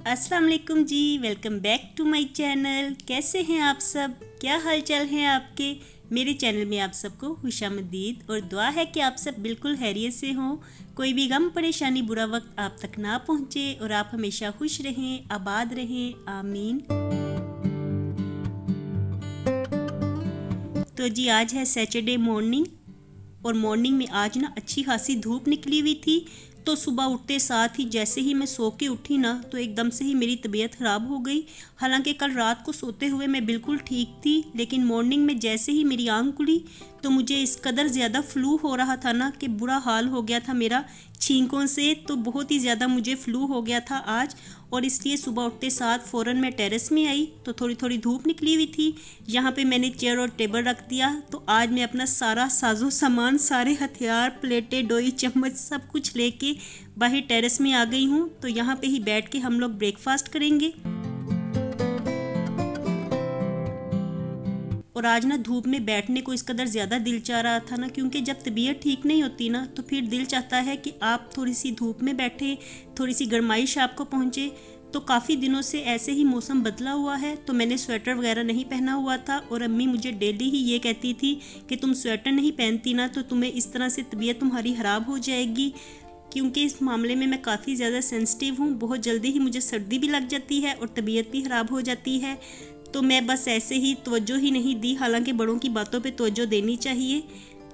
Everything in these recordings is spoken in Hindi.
अस्सलाम वालेकुम जी। Welcome back to my channel. कैसे हैं आप सब? क्या हाल चाल हैं आपके? मेरे चैनल में आप सबको खुशामदीद और दुआ है कि आप सब बिल्कुल खैरियत से हों, कोई भी गम परेशानी बुरा वक्त आप तक ना पहुँचे और आप हमेशा खुश रहें, आबाद रहें, आमीन। तो जी आज है सैटरडे मॉर्निंग और मॉर्निंग में आज ना अच्छी खासी धूप निकली हुई थी। तो सुबह उठते साथ ही जैसे ही मैं सो के उठी ना तो एकदम से ही मेरी तबीयत ख़राब हो गई। हालांकि कल रात को सोते हुए मैं बिल्कुल ठीक थी, लेकिन मॉर्निंग में जैसे ही मेरी आंख खुली तो मुझे इस कदर ज़्यादा फ्लू हो रहा था ना कि बुरा हाल हो गया था मेरा छींकों से। तो बहुत ही ज़्यादा मुझे फ्लू हो गया था आज, और इसलिए सुबह उठते साथ फ़ौरन मैं टेरेस में आई तो थोड़ी थोड़ी धूप निकली हुई थी। यहाँ पे मैंने चेयर और टेबल रख दिया। तो आज मैं अपना सारा साजो सामान, सारे हथियार, प्लेटें, डोई, चम्मच सब कुछ लेके बाहर टेरेस में आ गई हूँ। तो यहाँ पे ही बैठ के हम लोग ब्रेकफास्ट करेंगे। और आज ना धूप में बैठने को इस कदर ज़्यादा दिल चाह रहा था ना, क्योंकि जब तबीयत ठीक नहीं होती ना तो फिर दिल चाहता है कि आप थोड़ी सी धूप में बैठे, थोड़ी सी गर्माइश आपको पहुँचे। तो काफ़ी दिनों से ऐसे ही मौसम बदला हुआ है तो मैंने स्वेटर वगैरह नहीं पहना हुआ था, और अम्मी मुझे डेली ही ये कहती थी कि तुम स्वेटर नहीं पहनती ना तो तुम्हें इस तरह से तबीयत तुम्हारी ख़राब हो जाएगी। क्योंकि इस मामले में मैं काफ़ी ज़्यादा सेंसिटिव हूँ, बहुत जल्दी ही मुझे सर्दी भी लग जाती है और तबीयत भी ख़राब हो जाती है। तो मैं बस ऐसे ही तवज्जो ही नहीं दी, हालांकि बड़ों की बातों पे तवज्जो देनी चाहिए।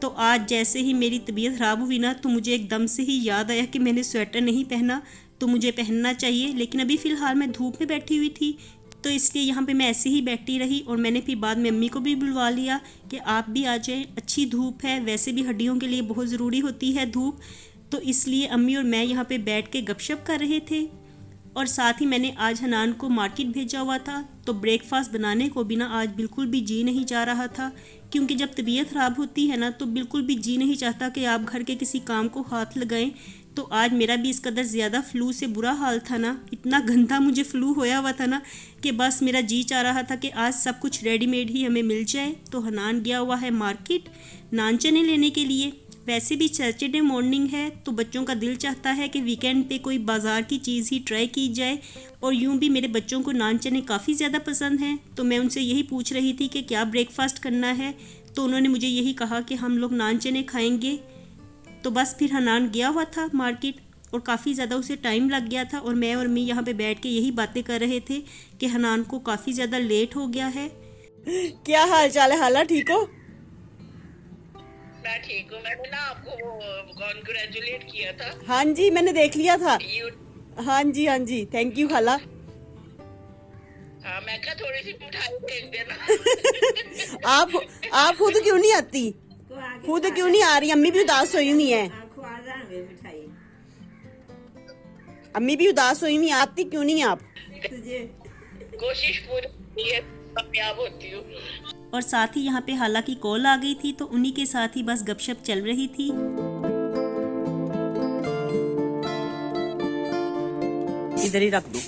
तो आज जैसे ही मेरी तबीयत ख़राब हुई ना तो मुझे एकदम से ही याद आया कि मैंने स्वेटर नहीं पहना तो मुझे पहनना चाहिए। लेकिन अभी फ़िलहाल मैं धूप में बैठी हुई थी तो इसलिए यहाँ पे मैं ऐसे ही बैठी रही, और मैंने फिर बाद में अम्मी को भी बुलवा लिया कि आप भी आ जाएं, अच्छी धूप है, वैसे भी हड्डियों के लिए बहुत ज़रूरी होती है धूप। तो इसलिए अम्मी और मैं यहाँ पे बैठ के गपशप कर रहे थे। और साथ ही मैंने आज हनान को मार्केट भेजा हुआ था तो ब्रेकफास्ट बनाने को भी ना आज बिल्कुल भी जी नहीं जा रहा था, क्योंकि जब तबीयत ख़राब होती है ना तो बिल्कुल भी जी नहीं चाहता कि आप घर के किसी काम को हाथ लगाएं। तो आज मेरा भी इस कदर ज़्यादा फ्लू से बुरा हाल था ना, इतना गंदा मुझे फ्लू होया हुआ था ना कि बस मेरा जी चाह रहा था कि आज सब कुछ रेडीमेड ही हमें मिल जाए। तो हनान गया हुआ है मार्केट नान चने लेने के लिए। वैसे भी सैटरडे मॉर्निंग है तो बच्चों का दिल चाहता है कि वीकेंड पे कोई बाज़ार की चीज़ ही ट्राई की जाए, और यूं भी मेरे बच्चों को नान चने काफ़ी ज़्यादा पसंद हैं। तो मैं उनसे यही पूछ रही थी कि क्या ब्रेकफास्ट करना है, तो उन्होंने मुझे यही कहा कि हम लोग नान चने खाएंगे। तो बस फिर हनान गया हुआ था मार्केट और काफ़ी ज़्यादा उसे टाइम लग गया था, और मैं और मैं यहाँ पे बैठ के यही बातें कर रहे थे कि हनान को काफ़ी ज़्यादा लेट हो गया है। क्या हाल चाल है हाला, ठीक हो? मैं ठीक हूँ। मैंने ना आपको वो कॉन्ग्रेचुलेट किया था। हाँ जी मैंने देख लिया था। यू हाँ जी हाँ जी, थैंक यू खाला। हाँ, मैं कहा थोड़ी सी मिठाई भेज देना। आप खुद क्यों नहीं आती? खुद क्यों नहीं आ रही? अम्मी भी उदास हुई हुई है। अम्मी भी उदास हुई हुई है, आती क्यों नहीं आप? कोशिश पूरी है, कामयाब होती हूँ। और साथ ही यहाँ पे हालांकि कॉल आ गई थी तो उन्हीं के साथ ही बस गपशप चल रही थी। इधर ही रख दो,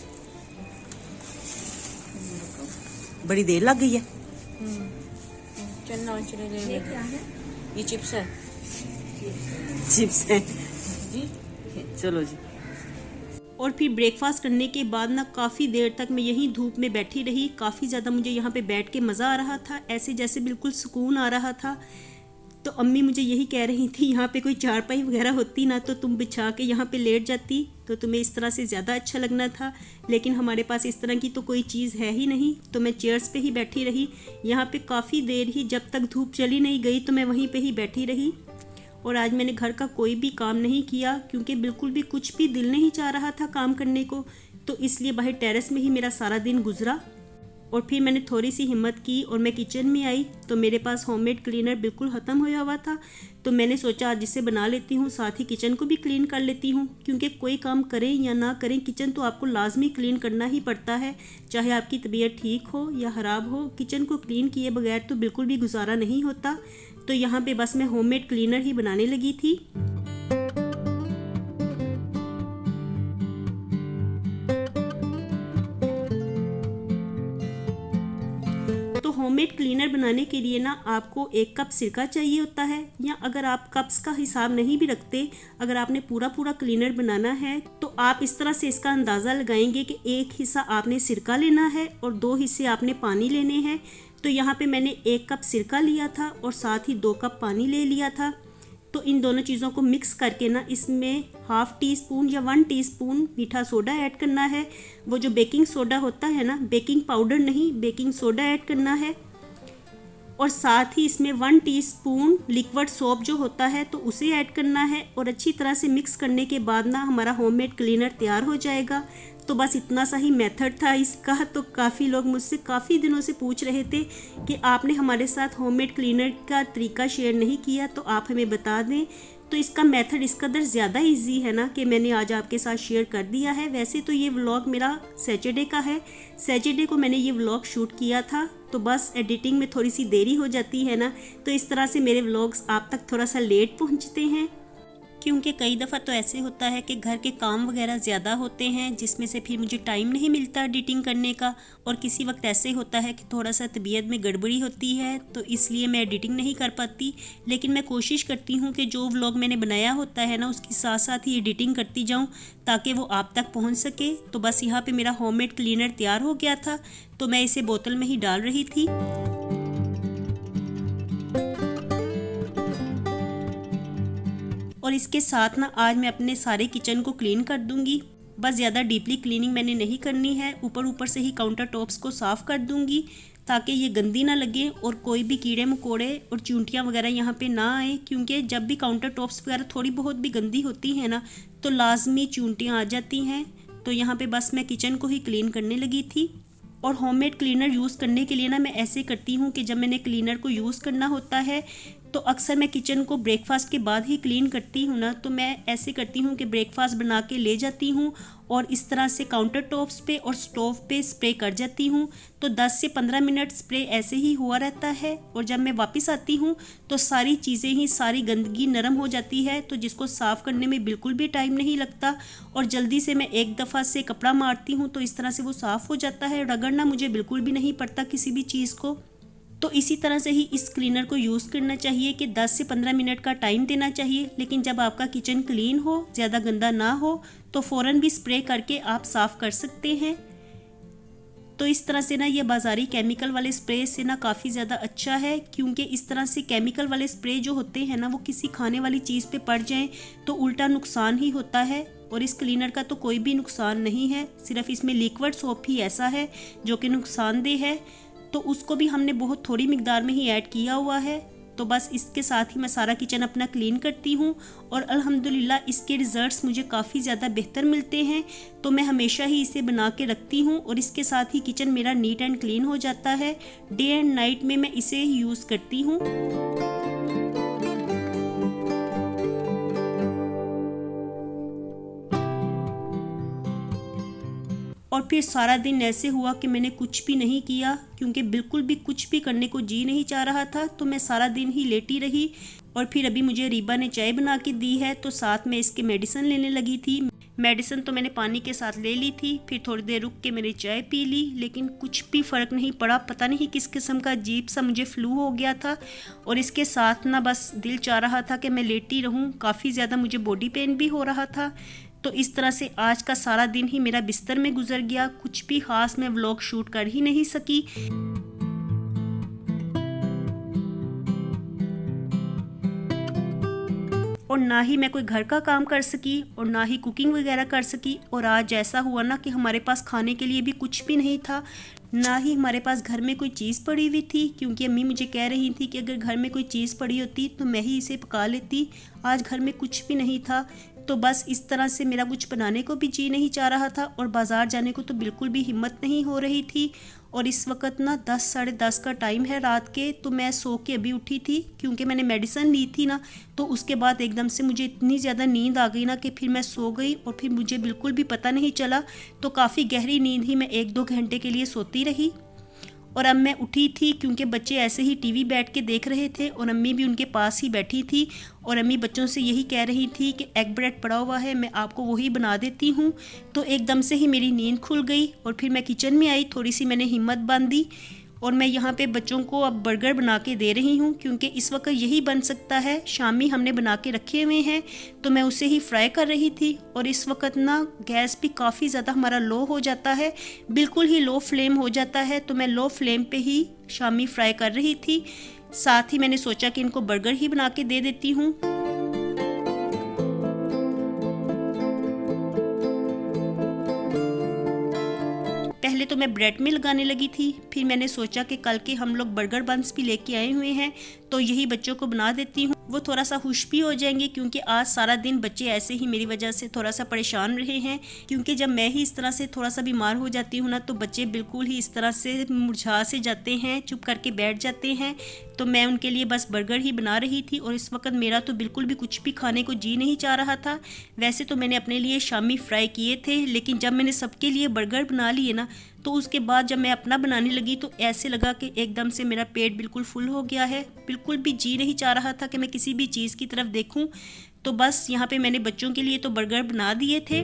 बड़ी देर लग गई है। चन्ना ये चिप्स है, चिप्स है जी, चलो जी। और फिर ब्रेकफास्ट करने के बाद ना काफ़ी देर तक मैं यहीं धूप में बैठी रही। काफ़ी ज़्यादा मुझे यहाँ पे बैठ के मज़ा आ रहा था, ऐसे जैसे बिल्कुल सुकून आ रहा था। तो अम्मी मुझे यही कह रही थी यहाँ पे कोई चारपाई वगैरह होती ना तो तुम बिछा के यहाँ पे लेट जाती तो तुम्हें इस तरह से ज़्यादा अच्छा लगना था, लेकिन हमारे पास इस तरह की तो कोई चीज़ है ही नहीं। तो मैं चेयर्स पे ही बैठी रही यहाँ पे काफ़ी देर ही, जब तक धूप चली नहीं गई तो मैं वहीं पे ही बैठी रही। और आज मैंने घर का कोई भी काम नहीं किया क्योंकि बिल्कुल भी कुछ भी दिल नहीं चाह रहा था काम करने को, तो इसलिए बाहर टेरेस में ही मेरा सारा दिन गुजरा। और फिर मैंने थोड़ी सी हिम्मत की और मैं किचन में आई तो मेरे पास होममेड क्लीनर बिल्कुल ख़त्म होया हुआ था। तो मैंने सोचा आज इसे बना लेती हूँ, साथ ही किचन को भी क्लीन कर लेती हूँ, क्योंकि कोई काम करें या ना करें किचन तो आपको लाजमी क्लीन करना ही पड़ता है। चाहे आपकी तबीयत ठीक हो या ख़राब हो, किचन को क्लीन किए बगैर तो बिल्कुल भी गुजारा नहीं होता। तो यहाँ पे बस मैं होममेड क्लीनर ही बनाने लगी थी। होममेड क्लीनर बनाने के लिए ना आपको 1 कप सिरका चाहिए होता है, या अगर आप कप्स का हिसाब नहीं भी रखते, अगर आपने पूरा क्लीनर बनाना है तो आप इस तरह से इसका अंदाज़ा लगाएंगे कि 1 हिस्सा आपने सिरका लेना है और 2 हिस्से आपने पानी लेने हैं। तो यहाँ पे मैंने 1 कप सिरका लिया था और साथ ही 2 कप पानी ले लिया था। तो इन दोनों चीज़ों को मिक्स करके ना इसमें ½ टीस्पून या 1 टीस्पून मीठा सोडा ऐड करना है। वो जो बेकिंग सोडा होता है ना, बेकिंग पाउडर नहीं, बेकिंग सोडा ऐड करना है। और साथ ही इसमें 1 टीस्पून लिक्विड सोप जो होता है तो उसे ऐड करना है। और अच्छी तरह से मिक्स करने के बाद ना हमारा होममेड क्लीनर तैयार हो जाएगा। तो बस इतना सा ही मेथड था इसका। तो काफ़ी लोग मुझसे काफ़ी दिनों से पूछ रहे थे कि आपने हमारे साथ होममेड क्लीनर का तरीका शेयर नहीं किया, तो आप हमें बता दें। तो इसका मेथड इस कदर ज़्यादा इजी है ना कि मैंने आज आपके साथ शेयर कर दिया है। वैसे तो ये व्लॉग मेरा सैटरडे का है, सैटरडे को मैंने ये व्लॉग शूट किया था। तो बस एडिटिंग में थोड़ी सी देरी हो जाती है ना, तो इस तरह से मेरे व्लॉग्स आप तक थोड़ा सा लेट पहुँचते हैं, क्योंकि कई दफ़ा तो ऐसे होता है कि घर के काम वगैरह ज़्यादा होते हैं जिसमें से फिर मुझे टाइम नहीं मिलता एडिटिंग करने का। और किसी वक्त ऐसे होता है कि थोड़ा सा तबीयत में गड़बड़ी होती है, तो इसलिए मैं एडिटिंग नहीं कर पाती। लेकिन मैं कोशिश करती हूँ कि जो व्लॉग मैंने बनाया होता है ना उसके साथ साथ ही एडिटिंग करती जाऊँ ताकि वो आप तक पहुँच सके। तो बस यहाँ पर मेरा होममेड क्लीनर तैयार हो गया था, तो मैं इसे बोतल में ही डाल रही थी। और इसके साथ ना आज मैं अपने सारे किचन को क्लीन कर दूंगी। बस ज़्यादा डीपली क्लीनिंग मैंने नहीं करनी है, ऊपर से ही काउंटर टॉप्स को साफ़ कर दूंगी ताकि ये गंदी ना लगे और कोई भी कीड़े मकोड़े और चूंटियाँ वगैरह यहाँ पे ना आए। क्योंकि जब भी काउंटर टॉप्स वगैरह थोड़ी बहुत भी गंदी होती है ना तो लाजमी चूंटियाँ आ जाती हैं। तो यहाँ पे बस मैं किचन को ही क्लीन करने लगी थी। और होममेड क्लीनर यूज़ करने के लिए ना मैं ऐसे करती हूँ कि जब मैंने क्लीनर को यूज़ करना होता है तो अक्सर मैं किचन को ब्रेकफास्ट के बाद ही क्लीन करती हूँ ना, तो मैं ऐसे करती हूँ कि ब्रेकफास्ट बना के ले जाती हूँ और इस तरह से काउंटर टॉप्स पे और स्टोव पे स्प्रे कर जाती हूँ। तो 10 से 15 मिनट स्प्रे ऐसे ही हुआ रहता है और जब मैं वापस आती हूँ तो सारी चीज़ें ही, सारी गंदगी नरम हो जाती है, तो जिसको साफ़ करने में बिल्कुल भी टाइम नहीं लगता। और जल्दी से मैं एक दफ़ा से कपड़ा मारती हूँ तो इस तरह से वो साफ़ हो जाता है, रगड़ना मुझे बिल्कुल भी नहीं पड़ता किसी भी चीज़ को। तो इसी तरह से ही इस क्लीनर को यूज़ करना चाहिए कि 10 से 15 मिनट का टाइम देना चाहिए। लेकिन जब आपका किचन क्लीन हो, ज़्यादा गंदा ना हो, तो फ़ौरन भी स्प्रे करके आप साफ़ कर सकते हैं। तो इस तरह से ना ये बाज़ारी केमिकल वाले स्प्रे से ना काफ़ी ज़्यादा अच्छा है, क्योंकि इस तरह से केमिकल वाले स्प्रे जो होते हैं ना वो किसी खाने वाली चीज़ पे पड़ जाएं तो उल्टा नुकसान ही होता है। और इस क्लीनर का तो कोई भी नुकसान नहीं है, सिर्फ इसमें लिक्विड सोप ही ऐसा है जो कि नुकसानदेह है, तो उसको भी हमने बहुत थोड़ी मिकदार में ही ऐड किया हुआ है। तो बस इसके साथ ही मैं सारा किचन अपना क्लीन करती हूँ और अल्हम्दुलिल्लाह इसके रिज़ल्ट्स मुझे काफ़ी ज़्यादा बेहतर मिलते हैं। तो मैं हमेशा ही इसे बना के रखती हूँ और इसके साथ ही किचन मेरा नीट एंड क्लीन हो जाता है। डे एंड नाइट में मैं इसे ही यूज़ करती हूँ। और फिर सारा दिन ऐसे हुआ कि मैंने कुछ भी नहीं किया, क्योंकि बिल्कुल भी कुछ भी करने को जी नहीं चाह रहा था। तो मैं सारा दिन ही लेटी रही। और फिर अभी मुझे रीबा ने चाय बना के दी है, तो साथ में इसके मेडिसिन लेने लगी थी। मेडिसिन तो मैंने पानी के साथ ले ली थी, फिर थोड़ी देर रुक के मैंने चाय पी ली, लेकिन कुछ भी फ़र्क नहीं पड़ा। पता नहीं किस किस्म का अजीब सा मुझे फ्लू हो गया था। और इसके साथ ना बस दिल चाह रहा था कि मैं लेटी रहूं। काफ़ी ज़्यादा मुझे बॉडी पेन भी हो रहा था। तो इस तरह से आज का सारा दिन ही मेरा बिस्तर में गुजर गया। कुछ भी ख़ास मैं व्लॉग शूट कर ही नहीं सकी। और ना ही मैं कोई घर का काम कर सकी और ना ही कुकिंग वगैरह कर सकी। और आज ऐसा हुआ ना कि हमारे पास खाने के लिए भी कुछ भी नहीं था, ना ही हमारे पास घर में कोई चीज़ पड़ी हुई थी, क्योंकि अम्मी मुझे कह रही थी कि अगर घर में कोई चीज़ पड़ी होती तो मैं ही इसे पका लेती। आज घर में कुछ भी नहीं था, तो बस इस तरह से मेरा कुछ बनाने को भी जी नहीं चाह रहा था और बाज़ार जाने को तो बिल्कुल भी हिम्मत नहीं हो रही थी। और इस वक्त ना 10 साढ़े 10 का टाइम है रात के। तो मैं सो के अभी उठी थी, क्योंकि मैंने मेडिसिन ली थी ना, तो उसके बाद एकदम से मुझे इतनी ज़्यादा नींद आ गई ना कि फिर मैं सो गई और फिर मुझे बिल्कुल भी पता नहीं चला। तो काफ़ी गहरी नींद ही मैं 1-2 घंटे के लिए सोती रही। और अब मैं उठी थी क्योंकि बच्चे ऐसे ही टीवी बैठ के देख रहे थे और अम्मी भी उनके पास ही बैठी थी। और अम्मी बच्चों से यही कह रही थी कि एग ब्रेड पड़ा हुआ है, मैं आपको वही बना देती हूँ। तो एकदम से ही मेरी नींद खुल गई और फिर मैं किचन में आई, थोड़ी सी मैंने हिम्मत बांधी और मैं यहाँ पे बच्चों को अब बर्गर बना के दे रही हूँ, क्योंकि इस वक्त यही बन सकता है। शामी हमने बना के रखे हुए हैं तो मैं उसे ही फ्राई कर रही थी। और इस वक्त ना गैस भी काफ़ी ज़्यादा हमारा लो हो जाता है, बिल्कुल ही लो फ्लेम हो जाता है। तो मैं लो फ्लेम पे ही शामी फ्राई कर रही थी। साथ ही मैंने सोचा कि इनको बर्गर ही बना के दे देती हूँ। पहले तो मैं ब्रेड में लगाने लगी थी, फिर मैंने सोचा कि कल के हम लोग बर्गर बंस भी लेके आए हुए हैं तो यही बच्चों को बना देती हूँ। वो थोड़ा सा खुश भी हो जाएंगे, क्योंकि आज सारा दिन बच्चे ऐसे ही मेरी वजह से थोड़ा सा परेशान रहे हैं। क्योंकि जब मैं ही इस तरह से थोड़ा सा बीमार हो जाती हूँ ना, तो बच्चे बिल्कुल ही इस तरह से मुरझा से जाते हैं, चुप करके बैठ जाते हैं। तो मैं उनके लिए बस बर्गर ही बना रही थी। और इस वक्त मेरा तो बिल्कुल भी कुछ भी खाने को जी नहीं चाह रहा था। वैसे तो मैंने अपने लिए शामी फ्राई किए थे, लेकिन जब मैंने सबके लिए बर्गर बना लिए ना, तो उसके बाद जब मैं अपना बनाने लगी तो ऐसे लगा कि एकदम से मेरा पेट बिल्कुल फुल हो गया है। बिल्कुल भी जी नहीं चाह रहा था कि मैं किसी भी चीज़ की तरफ देखूं। तो बस यहाँ पे मैंने बच्चों के लिए तो बर्गर बना दिए थे।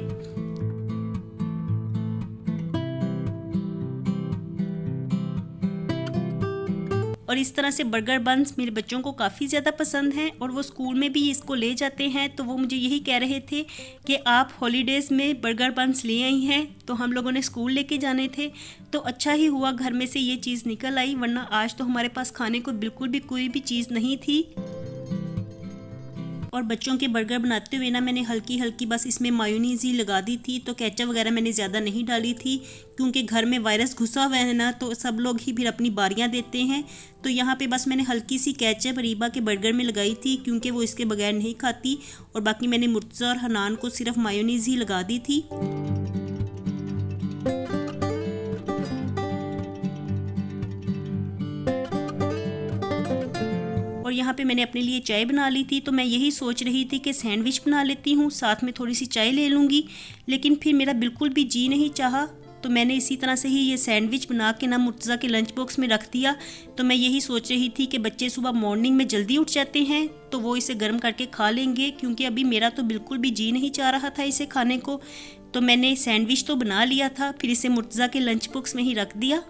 और इस तरह से बर्गर बन्स मेरे बच्चों को काफ़ी ज़्यादा पसंद हैं और वो स्कूल में भी इसको ले जाते हैं। तो वो मुझे यही कह रहे थे कि आप हॉलीडेज़ में बर्गर बन्स ले आई हैं, तो हम लोगों ने स्कूल लेके जाने थे। तो अच्छा ही हुआ घर में से ये चीज़ निकल आई, वरना आज तो हमारे पास खाने को बिल्कुल भी कोई भी चीज़ नहीं थी। और बच्चों के बर्गर बनाते हुए ना मैंने हल्की हल्की बस इसमें मायोनीज़ ही लगा दी थी। तो केचप वगैरह मैंने ज़्यादा नहीं डाली थी, क्योंकि घर में वायरस घुसा हुआ है ना, तो सब लोग ही फिर अपनी बारियां देते हैं। तो यहाँ पे बस मैंने हल्की सी केचप रीबा के बर्गर में लगाई थी, क्योंकि वो इसके बगैर नहीं खाती। और बाकी मैंने मुर्तज़ा और हनान को सिर्फ मायोनीज़ ही लगा दी थी। और यहाँ पे मैंने अपने लिए चाय बना ली थी। तो मैं यही सोच रही थी कि सैंडविच बना लेती हूँ, साथ में थोड़ी सी चाय ले लूँगी, लेकिन फिर मेरा बिल्कुल भी जी नहीं चाहा। तो मैंने इसी तरह से ही ये सैंडविच बना के ना मुर्तज़ा के लंच बॉक्स में रख दिया। तो मैं यही सोच रही थी कि बच्चे सुबह मॉर्निंग में जल्दी उठ जाते हैं तो वो इसे गर्म करके खा लेंगे, क्योंकि अभी मेरा तो बिल्कुल भी जी नहीं चाह रहा था इसे खाने को। तो मैंने सैंडविच तो बना लिया था, फिर इसे मुर्तज़ा के लंच बॉक्स में ही रख दिया।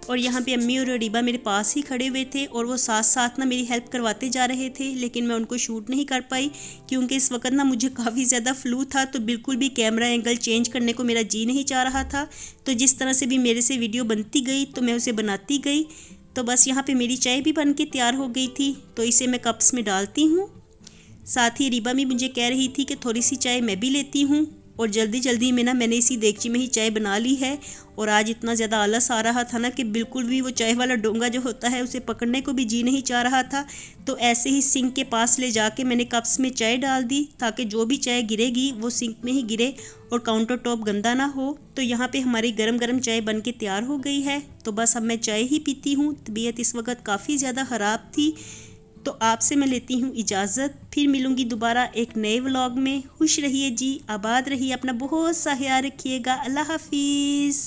और यहाँ पे अम्मी और रीबा मेरे पास ही खड़े हुए थे और वो साथ साथ ना मेरी हेल्प करवाते जा रहे थे, लेकिन मैं उनको शूट नहीं कर पाई, क्योंकि इस वक्त ना मुझे काफ़ी ज़्यादा फ्लू था। तो बिल्कुल भी कैमरा एंगल चेंज करने को मेरा जी नहीं चाह रहा था। तो जिस तरह से भी मेरे से वीडियो बनती गई तो मैं उसे बनाती गई। तो बस यहाँ पर मेरी चाय भी बन के तैयार हो गई थी, तो इसे मैं कप्स में डालती हूँ। साथ ही रीबा भी मुझे कह रही थी कि थोड़ी सी चाय मैं भी लेती हूँ। और जल्दी जल्दी में ना मैंने इसी देगची में ही चाय बना ली है। और आज इतना ज़्यादा आलस आ रहा था ना कि बिल्कुल भी वो चाय वाला डोंगा जो होता है उसे पकड़ने को भी जी नहीं चाह रहा था। तो ऐसे ही सिंक के पास ले जाके मैंने कप्स में चाय डाल दी, ताकि जो भी चाय गिरेगी वो सिंक में ही गिरे और काउंटर टॉप गंदा ना हो। तो यहाँ पे हमारी गरम गरम चाय बन के तैयार हो गई है। तो बस अब मैं चाय ही पीती हूँ। तबीयत इस वक्त काफ़ी ज़्यादा ख़राब थी। तो आपसे मैं लेती हूँ इजाज़त, फिर मिलूँगी दोबारा एक नए व्लॉग में। खुश रहिए जी, आबाद रहिए, अपना बहुत सा ख्याल रखिएगा। अल्लाह हाफिज़।